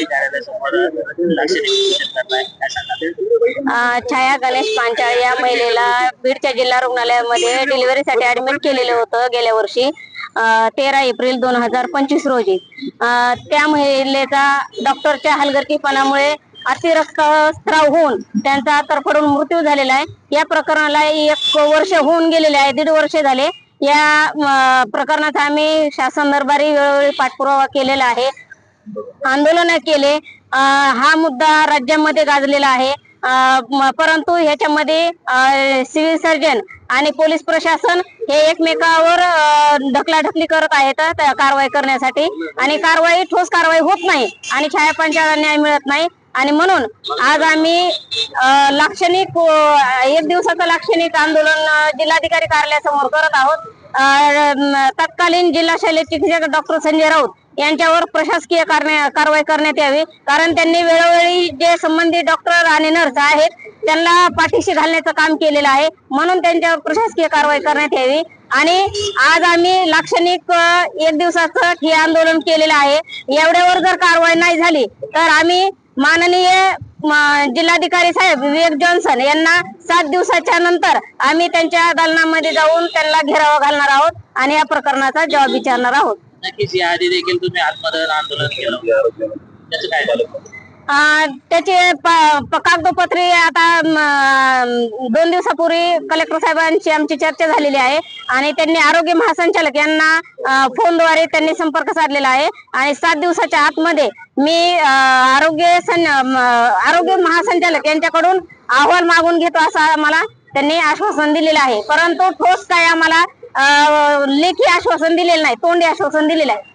जिल्हाधिकारी कार्यालयासमोर लाक्षणिक निषेध करताय, काय सांगाल? छाया गणेश पांचाळ या महिलेला बीडच्या जिल्हा रुग्णालयामध्ये डिलिव्हरीसाठी ऍडमिट केलेलं होतं गेल्या वर्षी 13 एप्रिल 2025 रोजी. त्या महिलेचा डॉक्टरच्या हलगर्जीपणामुळे अतिरक्तस्राव होऊन त्यांचा तडफडून मृत्यू झालेला आहे. या प्रकरणाला 1 वर्ष होऊन गेलेले आहे, 1.5 वर्ष झाले. या प्रकरणाचा आम्ही शासन दरबारी वेळोवेळी पाठपुरावा केलेला आहे, आंदोलन केले. हा मुद्दा राज्यामध्ये गाजलेला आहे, परंतु ह्याच्यामध्ये सिव्हिल सर्जन आणि पोलीस प्रशासन हे एकमेकावर ढकलाढकली करत आहेत कारवाई करण्यासाठी, आणि ठोस कारवाई होत नाही आणि छाया पांचाळला न्याय मिळत नाही. आणि म्हणून आज आम्ही लाक्षणिक 1 दिवसाचं लाक्षणिक आंदोलन जिल्हाधिकारी कार्यालयासमोर करत आहोत. तत्कालीन जिल्हा शल्य चिकित्सक डॉक्टर संजय राऊत यांच्यावर प्रशासकीय कारवाई करण्यात यावी, कारण त्यांनी वेळोवेळी जे संबंधित डॉक्टर आणि नर्स आहेत त्यांना पाठीशी घालण्याचं काम केलेलं आहे, म्हणून त्यांच्यावर प्रशासकीय कारवाई करण्यात यावी. आणि आज आम्ही लाक्षणिक 1 दिवसाचं हे आंदोलन केलेलं आहे. एवढ्यावर जर कारवाई नाही झाली तर आम्ही माननीय जिल्हाधिकारी साहेब विवेक जॉन्सन यांना 7 दिवसाच्या नंतर आम्ही त्यांच्या दालनामध्ये जाऊन त्यांना घेरावा घालणार आहोत आणि या प्रकरणाचा जबाब विचारणार आहोत. नक्कीच याआधी देखील तुम्ही आत्मदहन आंदोलन केलं, त्याचं काय झालं? त्याची कागदोपत्री आता 2 दिवसापूर्वी कलेक्टर साहेबांची आमची चर्चा झालेली आहे आणि त्यांनी आरोग्य महासंचालक यांना फोनद्वारे त्यांनी संपर्क साधलेला आहे आणि 7 दिवसाच्या आतमध्ये मी आरोग्य महासंचालक यांच्याकडून अहवाल मागून घेतो असं आम्हाला त्यांनी आश्वासन दिलेलं आहे, परंतु ठोस काय आम्हाला लेखी आश्वासन दिलेलं नाही, तोंडी आश्वासन दिलेलं आहे.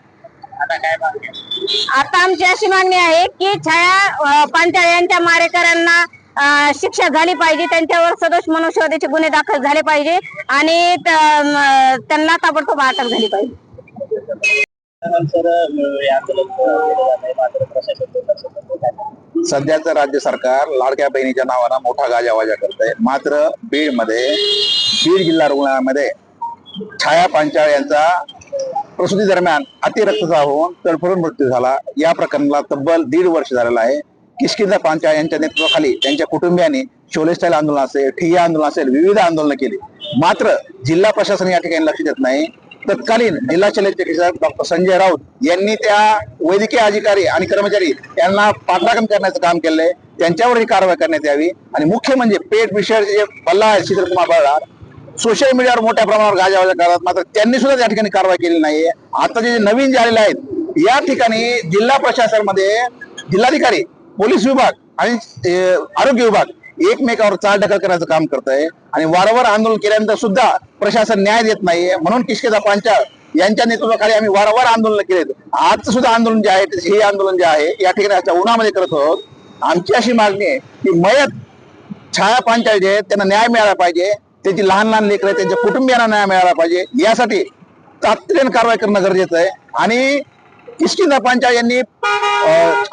आता आमची अशी मागणी आहे की छाया पांचाळ यांच्या मारेकऱ्यांना शिक्षा झाली पाहिजे, त्यांच्यावर सदोष मनुष्यवधाचे गुन्हे दाखल झाले पाहिजे आणि त्यांना ताबडतोब अटक झाली पाहिजे. सध्याचं राज्य सरकार लाडक्या बहिणीच्या नावानं मोठा गाजावाजा करत आहे, मात्र बीड जिल्हा रुग्णालयामध्ये छाया पांचाळ यांचा प्रसूती दरम्यान अतिरक्तस्राव होऊन तडफडून मृत्यू झाला. या प्रकरणाला तब्बल 1.5 वर्ष झालेलं आहे. किष्किंधा पांचाळ यांच्या नेतृत्वाखाली त्यांच्या कुटुंबियांनी शोले स्टाईल आंदोलन असेल, ठिय्या आंदोलन असेल, विविध आंदोलनं केली, मात्र जिल्हा प्रशासन या ठिकाणी लक्ष देत नाही. तत्कालीन जिल्हा शल्य चिकित्सक डॉक्टर संजय राऊत यांनी त्या वैद्यकीय अधिकारी आणि कर्मचारी यांना पाठलागण करण्याचं काम केलंय, त्यांच्यावर ही कारवाई करण्यात यावी. आणि मुख्य म्हणजे पेट विषय जे बल्ला आहे शीतलकुमार बल्लाळ सोशल मीडियावर मोठ्या प्रमाणावर गाजावाजा करतात, मात्र त्यांनी सुद्धा त्या ठिकाणी कारवाई केली नाहीये. आता जे नवीन जे आलेले आहेत या ठिकाणी जिल्हा प्रशासनामध्ये जिल्हाधिकारी, पोलीस विभाग आणि आरोग्य विभाग एकमेकावर चालढकल करायचं काम करत आहे आणि वारंवार आंदोलन केल्यानंतर सुद्धा प्रशासन न्याय देत नाहीये. म्हणून किष्किंधा पांचाळ यांच्या नेतृत्वाखाली आम्ही वारंवार आंदोलन केलेत. आजचं सुद्धा आंदोलन जे आहे हे आंदोलन जे आहे या ठिकाणी उन्हामध्ये करत आहोत. आमची अशी मागणी आहे की मयत छाया पांचाळ जे त्यांना न्याय मिळाला पाहिजे, त्याची लहान लहान लेकरं त्यांच्या कुटुंबियांना न्याय मिळाला पाहिजे, यासाठी तातडीने कारवाई करणं गरजेचं आहे. आणि किष्किंधा पांचाळ यांनी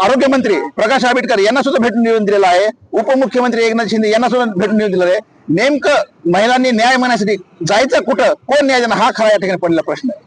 आरोग्यमंत्री प्रकाश आंबेडकर यांना सुद्धा भेटून निवेदन दिलेलं आहे, उपमुख्यमंत्री एकनाथ शिंदे यांना सुद्धा भेटून निवेदन दिलेलं आहे. नेमकं महिलांनी न्याय मिळण्यासाठी जायचं कुठं, कोण न्याय देणार, हा खरा या ठिकाणी पडलेला प्रश्न आहे.